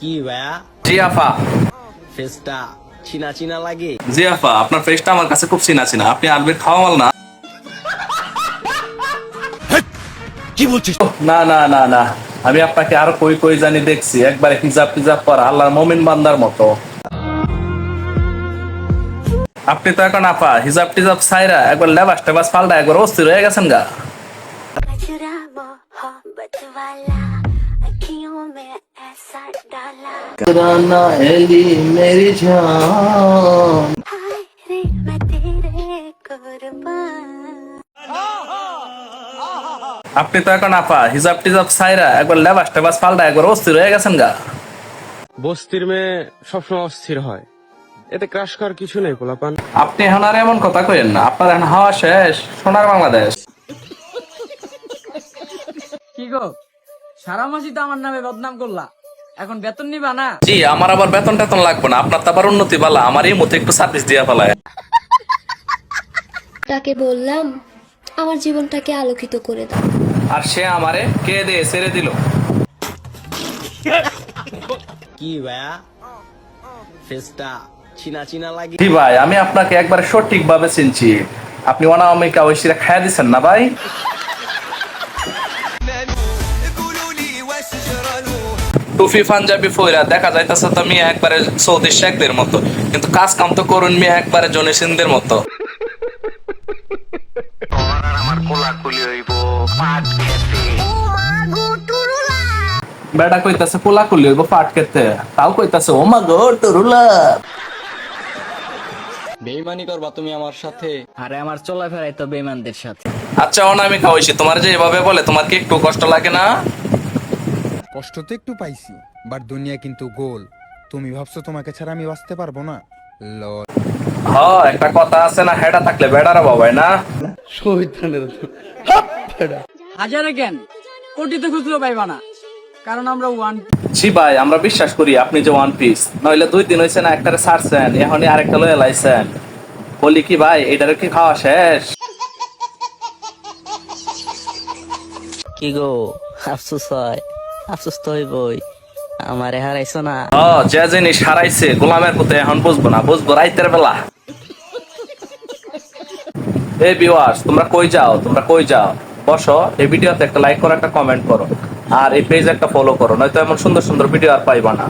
কি ভাইয়া? জি আফা। ফেসটা চিনা চিনা লাগে। জি আফা, আপনার ফেসটা আমার কাছে খুব চিনা চিনা। আপনি আলবির খাওয়া মাল না? কি বলছিস? না না না না, আমি আপনাকে আরো কই কই জানি দেখছি, একবারে হিজাব টিজাব পরা আল্লাহর মুমিন বান্দার মতো। আপনি তো এখন আফা হিজাব টিজাব ছাইরা একবার লেবাস টেবাস পাল্টা একবার অস্থির হয়ে গেছেন গা। कचरा मोहब्बत वाला अखियों में ऐसा डाला राना एली मेरी जान। हाय रे मैं तेरे कुर्बान আপনি তো এখন আফা হিজাব টিজাব ছাইরা একবার লেবাস টেবাস পাল্টা একবার অস্থির হয়ে গেছেন গা। বস্তির মেয়ে সবসময় অস্থির হয়, এতে ক্রাশ করার কিছু নেই পোলাপান। আপনি এখন আর এমন কথা কইেন না, আপনার এখন হাওয়া শেষ, সোনার বাংলাদেশ। কি গো, সারা মাসই তো আমার নামে বদনাম করলা, এখন বেতন নিবা না? জি, আমার আবার বেতন টেতন লাগবে না, আপনার তো আবার উন্নতি বালা, আমার এই মতো একটু সার্ভিস দিয়া ফেলায়। তাকে বললাম আমার জীবনটাকে আলোকিত করে দাও। আর সে আমারে কে দিয়ে ছেড়ে দিল। কি ভাইয়া? ফেসটা চিনা চিনা লাগে। জি ভাই, আমি আপনাকে একবার সঠিক ভাবে চিনছি। আপনি অনামিকা ঐশীরা খাইয়া দিচ্ছেন না ভাই? টুফি পাঞ্জাবি ফইরা দেখা যাইতেছে তো আমি একবারে সৌদি শেখদের মতো, কিন্তু কাজ কাম তো করুন মি একবারে জনি সিনদের মতো। বেটা কইতাছে পোলা কুলি হইব পাট খেতে, তাও কইতাছে ও মা গো তরুলা। বেইমানি করবা তুমি আমার সাথে? আরে আমার চলাফেরাই তো বেঈমানদের সাথে। আচ্ছা অনামিকা ঐশী, তোমার যে এভাবে বলে তোমার কি একটু কষ্ট লাগে না? কষ্ট তো একটু পাইছি, বাট দুনিয়া কিন্তু গোল। তুমি ভাবছো তোমাকে ছাড়া আমি বাঁচতে পারবো না? লল। হ্যাঁ, একটা কথা আছে না, হেডা থাকলে বেড়ারা বাবাই না। হাজারে কেন কোটিতে খুচরো পাইবা না, কারণ আমরা ওয়ান। জি ভাই, আমরা বিশ্বাস করি আপনি যে ওয়ান পিস, নইলে 2 দিন হয়েছে না একটারে ছাড়ছেন, এখনই আরেকটা লয়ে লাইছেন। বলি কি ভাই, এটারে কি খাওয়া শেষ? কি গো, আফসোস হয়? আফসোস তো হইবই, আমারে হারাইছো না। যে জিনিস হারাইছে গোলামের পুতে এখন বুঝবো না, বুঝবো রাইতের বেলা। এই ভিউয়ার্স, তোমরা কই যাও, তোমরা কই যাও? বসো, এই ভিডিওতে একটা লাইক করো, একটা কমেন্ট করো, আর এই পেজ একটা ফলো করো, নয়তো এমন সুন্দর সুন্দর ভিডিও আর পাইবা না।